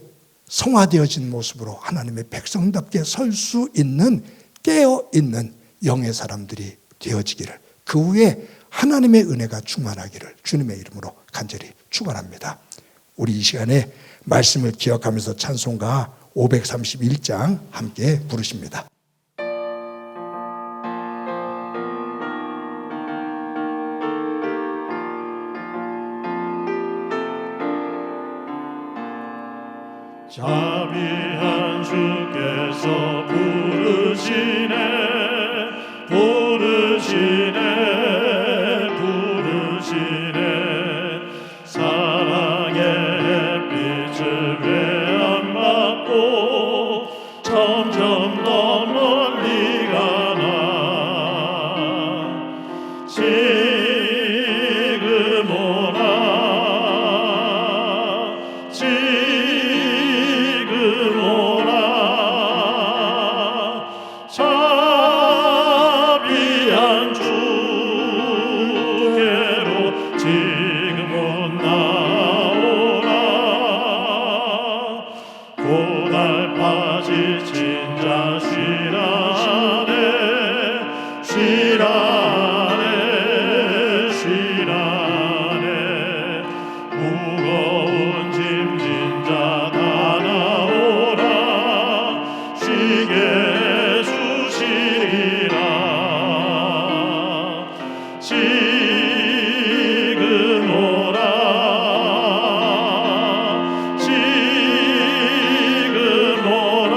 성화되어진 모습으로 하나님의 백성답게 설 수 있는 깨어있는 영의 사람들이 되어지기를, 그 후에 하나님의 은혜가 충만하기를 주님의 이름으로 간절히 축원합니다. 우리 이 시간에 말씀을 기억하면서 찬송가 531장 함께 부르십니다. 자비한 주께서 부르시네 부르시네 부르시네 사랑의 햇빛을 왜 안 받고 점점 더 멀리 가나 지금 오라 지금 오라 자비한 주께로 지금 곧 나오라 고달파 지친 자 쉬라네 쉬라네 쉬라네 무거운 짐진 자 다 나오라 쉬게 해주시리라 지금 오라 지금 오라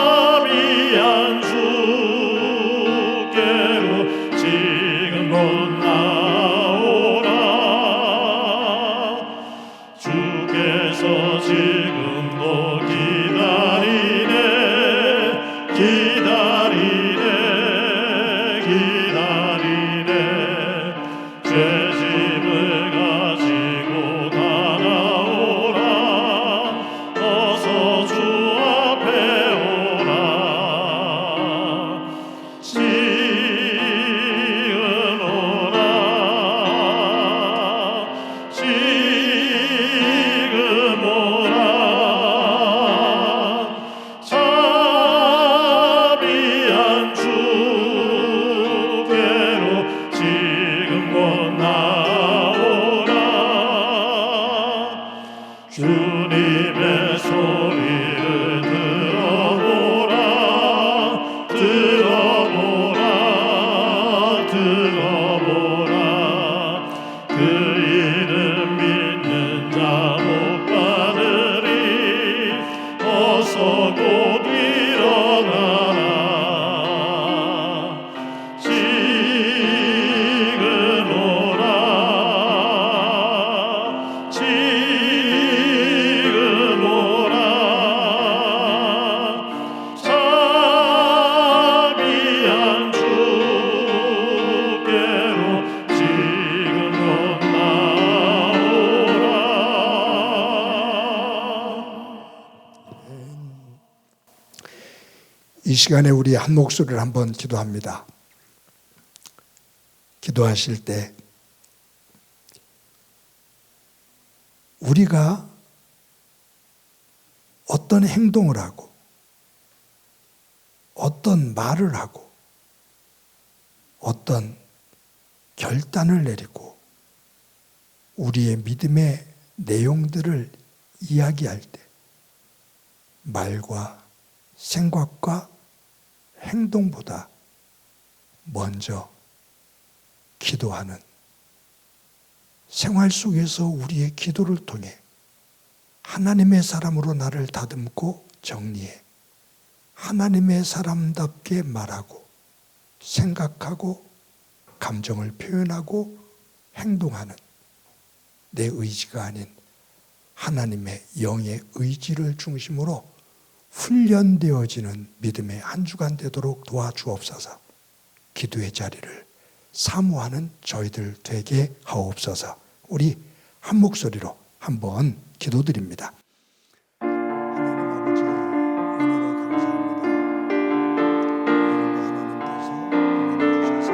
자비한 주께로 지금 곧 나오라 주께서 지금도 기다리네 기다리네 기다리네 죄짐을 가지고 다 나오라 어서 주 앞에 오라 지금 오라 지금 오라 자비한 주께로 지금 곧 나오라 주님의 소리를 들어보라 들어보라 들어보라 그 이름 믿는 자 못 받으리 어서 곧 일어나라 지금 오라 지금 오라 자비한 주께로 지금 곧 나오라 이 시간에 우리 한 목소리를 한번 기도합니다. 기도하실 때 우리가 어떤 행동을 하고 어떤 말을 하고 어떤 결단을 내리고 우리의 믿음의 내용들을 이야기할 때 말과 생각과 행동보다 먼저 기도하는, 생활 속에서 우리의 기도를 통해 하나님의 사람으로 나를 다듬고 정리해 하나님의 사람답게 말하고 생각하고 감정을 표현하고 행동하는 내 의지가 아닌 하나님의 영의 의지를 중심으로 훈련되어지는 믿음의 한 주간 되도록 도와주옵소서. 기도의 자리를 사모하는 저희들 되게 하옵소서. 우리 한 목소리로 한번 기도드립니다. 하나님 아버지, 은혜로 감사합니다. 오늘도 하나님께서 은혜를 주셔서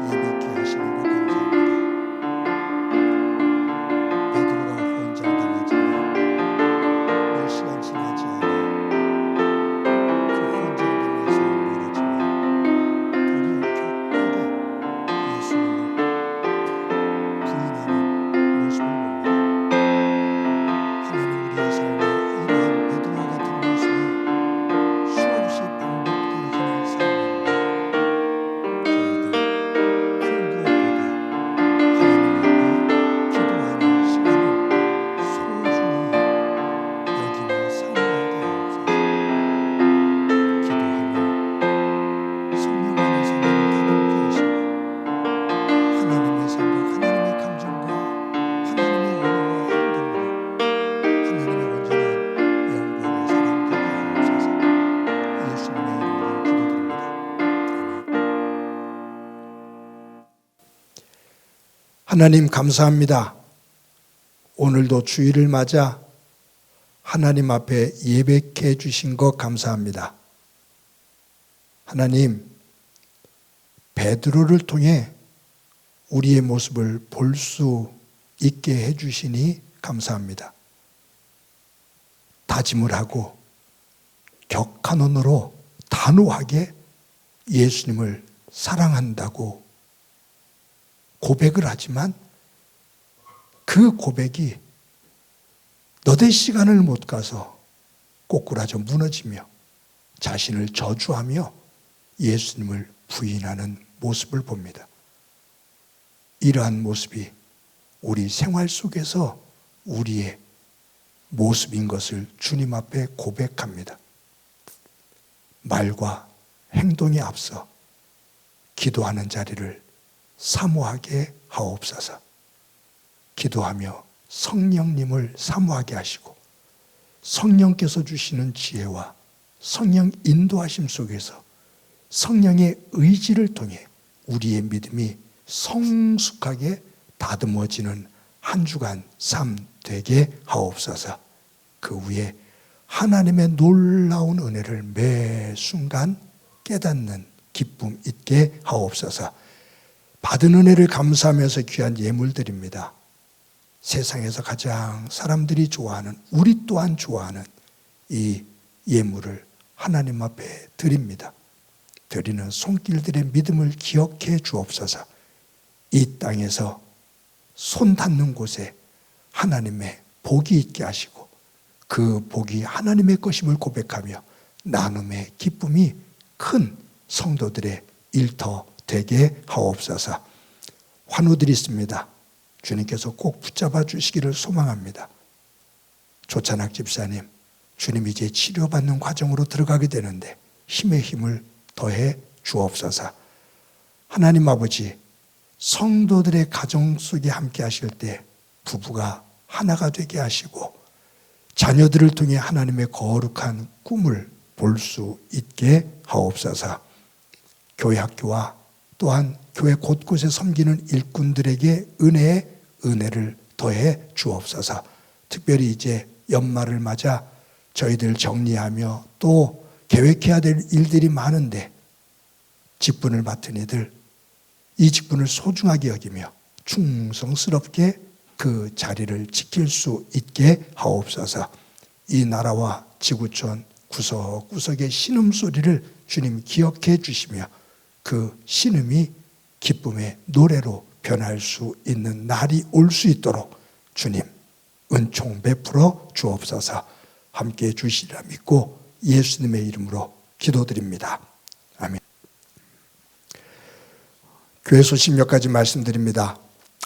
예배케 하시는 것 감사합니다. 베드로가 후원장당하지만 몇 시간 지나지 않아 그 후원장당에서 멀어지며 도리어 격하게 예수님을 부인하는 모습을 봅니다. 하나님, 우리의 삶에 이러한 베드로와 같은 모습이 수없이 반복되어지는 삶인데 저희들 그 무엇보다 하나님 앞에 기도하는 시간을 소중히 여기며 사모하게 하옵소서. 기도하며 성령 안에서 나를 다듬게 하시고 하나님의 생각, 하나님의 감정과 하나님의 언어와 행동으로 하나님의 온전한 영광의 사람 되게 하옵소서. 예수님의 이름으로 기도드립니다. 하나님 감사합니다. 오늘도 주일을 맞아 하나님 앞에 예배케 주신 것 감사합니다. 하나님, 베드로를 통해 우리의 모습을 볼 수 있게 해주시니 감사합니다. 다짐을 하고 격한 언어로 단호하게 예수님을 사랑한다고 고백을 하지만 그 고백이 너댓 시간을 못 가서 꼬꾸라져 무너지며 자신을 저주하며 예수님을 부인하는 모습을 봅니다. 이러한 모습이 우리 생활 속에서 우리의 모습인 것을 주님 앞에 고백합니다. 말과 행동에 앞서 기도하는 자리를 사모하게 하옵소서. 기도하며 성령님을 사모하게 하시고 성령께서 주시는 지혜와 성령 인도하심 속에서 성령의 의지를 통해 우리의 믿음이 성숙하게 다듬어지는 한 주간 삶 되게 하옵소서. 그 위에 하나님의 놀라운 은혜를 매 순간 깨닫는 기쁨 있게 하옵소서. 받은 은혜를 감사하면서 귀한 예물 드립니다. 세상에서 가장 사람들이 좋아하는, 우리 또한 좋아하는 이 예물을 하나님 앞에 드립니다. 드리는 손길들의 믿음을 기억해 주옵소서. 이 땅에서 손 닿는 곳에 하나님의 복이 있게 하시고 그 복이 하나님의 것임을 고백하며 나눔의 기쁨이 큰 성도들의 일터 되게 하옵소서. 환우드리십니다. 주님께서 꼭 붙잡아 주시기를 소망합니다. 조찬학 집사님, 주님 이제 치료받는 과정으로 들어가게 되는데 힘에 힘을 더해 주옵소서. 하나님 아버지, 성도들의 가정 속에 함께 하실 때 부부가 하나가 되게 하시고 자녀들을 통해 하나님의 거룩한 꿈을 볼 수 있게 하옵소서. 교회 학교와 또한 교회 곳곳에 섬기는 일꾼들에게 은혜를 더해 주옵소서. 특별히 이제 연말을 맞아 저희들 정리하며 또 계획해야 될 일들이 많은데 직분을 맡은 이들, 이 직분을 소중하게 여기며 충성스럽게 그 자리를 지킬 수 있게 하옵소서. 이 나라와 지구촌 구석구석의 신음소리를 주님 기억해 주시며 그 신음이 기쁨의 노래로 변할 수 있는 날이 올 수 있도록 주님 은총 베풀어 주옵소서. 함께해 주시리라 믿고 예수님의 이름으로 기도드립니다. 아멘. 교회 소식 몇 가지 말씀드립니다.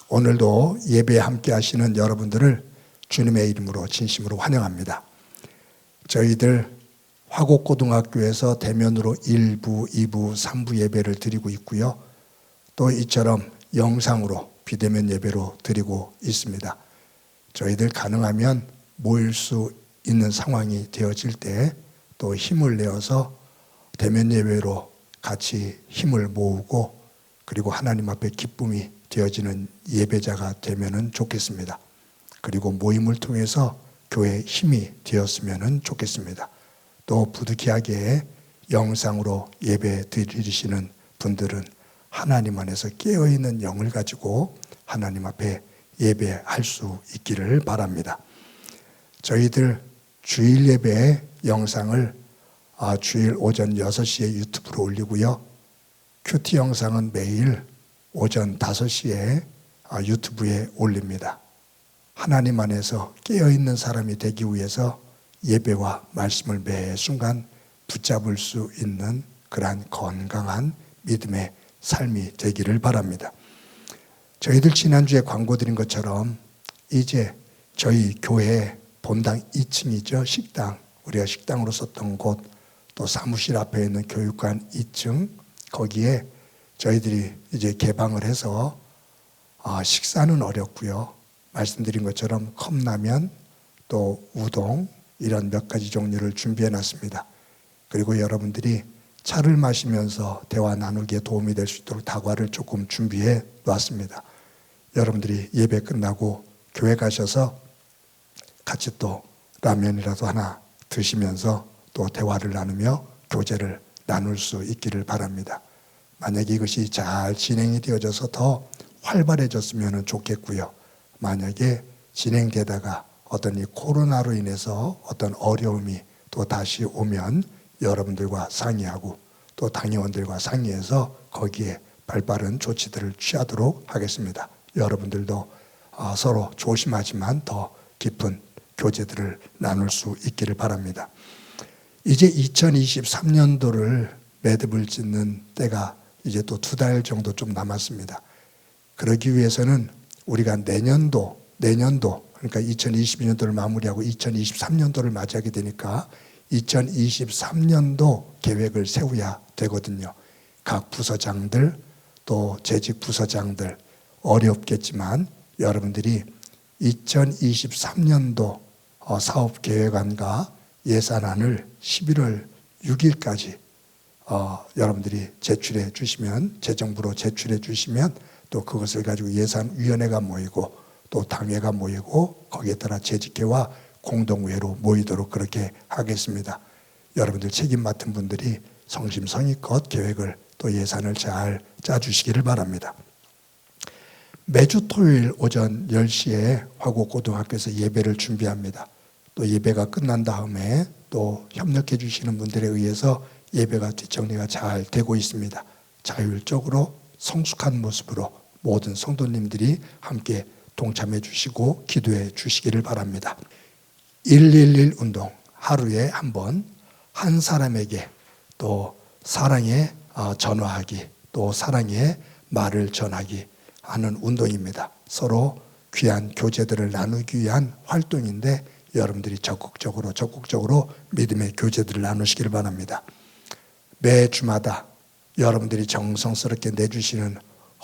오늘도 예배에 함께 하시는 여러분들을 주님의 이름으로 진심으로 환영합니다. 저희들 화곡고등학교에서 대면으로 1부, 2부, 3부 예배를 드리고 있고요. 또 이처럼 영상으로 비대면 예배로 드리고 있습니다. 저희들 가능하면 모일 수 있는 상황이 되어질 때 또 힘을 내어서 대면 예배로 같이 힘을 모으고 그리고 하나님 앞에 기쁨이 되어지는 예배자가 되면 좋겠습니다. 그리고 모임을 통해서 교회의 힘이 되었으면 좋겠습니다. 또 부득이하게 영상으로 예배 드리시는 분들은 하나님 안에서 깨어있는 영을 가지고 하나님 앞에 예배할 수 있기를 바랍니다. 저희들 주일 예배 영상을 주일 오전 6시에 유튜브로 올리고요. 큐티 영상은 매일 오전 5시에 유튜브에 올립니다. 하나님 안에서 깨어있는 사람이 되기 위해서 예배와 말씀을 매 순간 붙잡을 수 있는 그러한 건강한 믿음의 삶이 되기를 바랍니다. 저희들 지난주에 광고 드린 것처럼 이제 저희 교회 본당 2층이죠. 식당, 우리가 식당으로 썼던 곳, 또 사무실 앞에 있는 교육관 2층, 거기에 저희들이 이제 개방을 해서 식사는 어렵고요. 말씀드린 것처럼 컵라면, 또 우동 이런 몇 가지 종류를 준비해 놨습니다. 그리고 여러분들이 차를 마시면서 대화 나누기에 도움이 될 수 있도록 다과를 조금 준비해 놨습니다. 여러분들이 예배 끝나고 교회 가셔서 같이 또 라면이라도 하나 드시면서 또 대화를 나누며 교제를 나눌 수 있기를 바랍니다. 만약에 이것이 잘 진행이 되어져서 더 활발해졌으면 좋겠고요. 만약에 진행되다가 어떤 이 코로나로 인해서 어떤 어려움이 또 다시 오면 여러분들과 상의하고 또 당회원들과 상의해서 거기에 발빠른 조치들을 취하도록 하겠습니다. 여러분들도 서로 조심하지만 더 깊은 교제들을 나눌 수 있기를 바랍니다. 이제 2023년도를 매듭을 짓는 때가 이제 또 2달 정도 좀 남았습니다. 그러기 위해서는 우리가 내년도 그러니까 2022년도를 마무리하고 2023년도를 맞이하게 되니까 2023년도 계획을 세워야 되거든요. 각 부서장들 또 재직 부서장들 어렵겠지만 여러분들이 2023년도 사업계획안과 예산안을 11월 6일까지 여러분들이 제출해 주시면 재정부로 제출해 주시면 또 그것을 가지고 예산위원회가 모이고 또 당회가 모이고 거기에 따라 재직회와 공동회로 모이도록 그렇게 하겠습니다. 여러분들 책임 맡은 분들이 성심성의껏 계획을 또 예산을 잘 짜주시기를 바랍니다. 매주 토요일 오전 10시에 화곡고등학교에서 예배를 준비합니다. 또 예배가 끝난 다음에 또 협력해 주시는 분들에 의해서 예배가 뒷정리가 잘 되고 있습니다. 자율적으로 성숙한 모습으로 모든 성도님들이 함께 동참해 주시고 기도해 주시기를 바랍니다. 111 운동 하루에 한 번 한 사람에게 또 사랑의 전화하기 또 사랑의 말을 전하기 하는 운동입니다. 서로 귀한 교제들을 나누기 위한 활동인데 여러분들이 적극적으로 믿음의 교제들을 나누시기를 바랍니다. 매주마다 여러분들이 정성스럽게 내주시는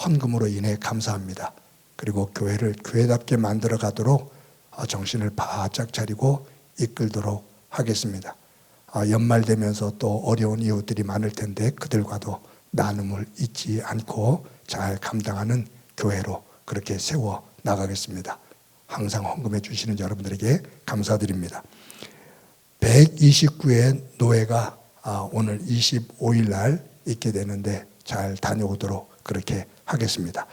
헌금으로 인해 감사합니다. 그리고 교회를 교회답게 만들어 가도록 정신을 바짝 차리고 이끌도록 하겠습니다. 연말 되면서 또 어려운 이웃들이 많을 텐데 그들과도 나눔을 잊지 않고 잘 감당하는 교회로 그렇게 세워 나가겠습니다. 항상 헌금해 주시는 여러분들에게 감사드립니다. 129회 노회가 오늘 25일 날 있게 되는데 잘 다녀오도록 그렇게 하겠습니다.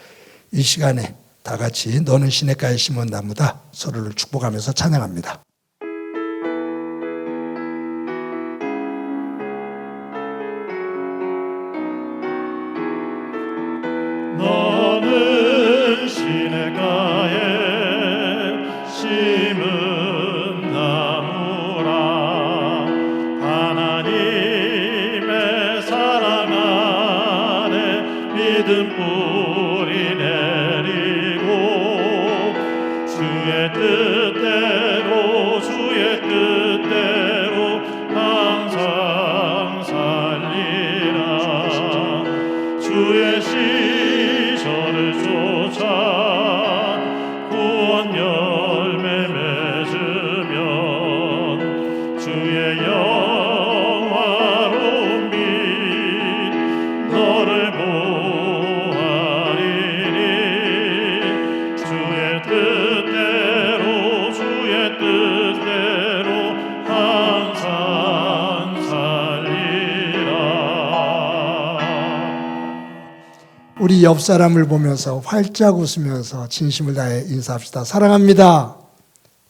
이 시간에 다 같이 너는 시냇가에 심은 나무다 서로를 축복하면서 찬양합니다. 너는 시냇가에 심은 나무라 하나님의 사랑 안에 믿음 뿌리 내리고 주의 뜻대로 항상 살리라 주의 뜻대로 주의 뜻대로 항상 살리라. 우리 옆 사람을 보면서 활짝 웃으면서 진심을 다해 인사합시다. 사랑합니다.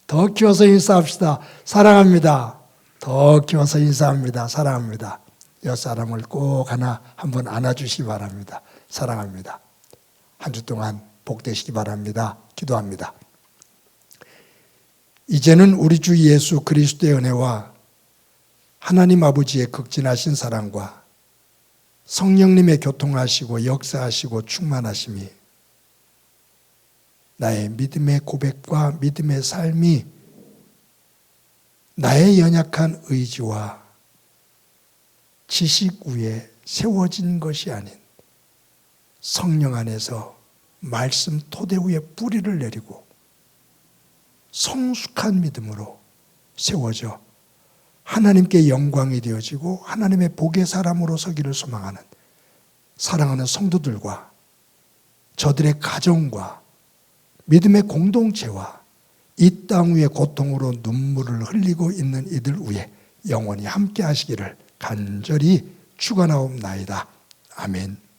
더 키워서 인사합시다. 사랑합니다. 더 키워서 인사합니다. 사랑합니다. 옆 사람을 꼭 한번 안아주시기 바랍니다. 사랑합니다. 한 주 동안 복되시기 바랍니다. 기도합니다. 이제는 우리 주 예수 그리스도의 은혜와 하나님 아버지의 극진하신 사랑과 성령님의 교통하시고 역사하시고 충만하심이 나의 믿음의 고백과 믿음의 삶이 나의 연약한 의지와 지식 위에 세워진 것이 아닌 성령 안에서 말씀 토대 위에 뿌리를 내리고 성숙한 믿음으로 세워져 하나님께 영광이 되어지고 하나님의 복의 사람으로 서기를 소망하는 사랑하는 성도들과 저들의 가정과 믿음의 공동체와 이 땅 위에 고통으로 눈물을 흘리고 있는 이들 위에 영원히 함께 하시기를 간절히 축원하옵나이다. 아멘.